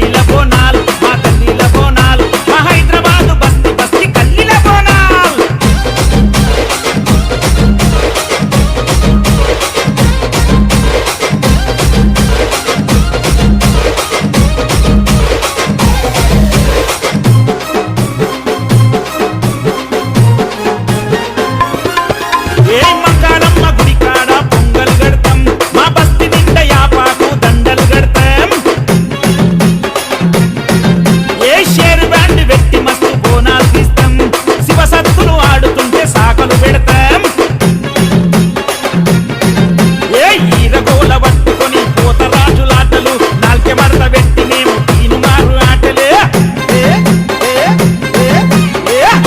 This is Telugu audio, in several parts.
గల్లీల బోనాల్ మా గల్లీల బోనాల్ మా హైదరాబాద్ బస్తీ బస్తీ గల్లీల బోనాల్ ఏ మకానమ్మ గుడి కాడ పొంగల్ గడతాం మా బస్తీ నిండా యాపాకు దండలు గడతాం ఏ షేరు బ్యాండ్ వెట్టి మస్తు బోనాలు తీస్తాం శివసత్తులు ఆడుతుంటే సాకలు పెడతాం ఏ ఈరగోల పట్టుకొని పోతరాజులాటలు నాల్కె మడత పెట్టి మేము తీనుమారు ఆటలే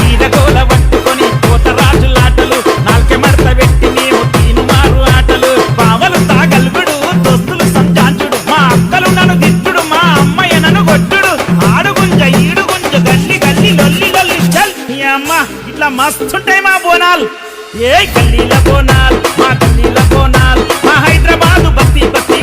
ఈరగోల పట్టుకొని పోతరాజులాటలు నాల్కె మడత పెట్టి మేము తీనుమారు ఆటలు బావలు తాగలుగుడు దోస్తులు సంజాంచుడు మా అక్కలు నన్ను తిట్టుడు మా అమ్మయ్య నన్ను కొట్టుడు ఆడుగుంజ ఈడుగుంజ గల్లి గల్లి లొల్లి లొల్లి చల్ ఈ అమ్మ ఇట్లా మస్తుంటాయి మా బోనాలు ఏ గల్లీల బోనాల్ మా గల్లీల బోనాల్ మా హైదరాబాద్ బస్తీ బస్తీ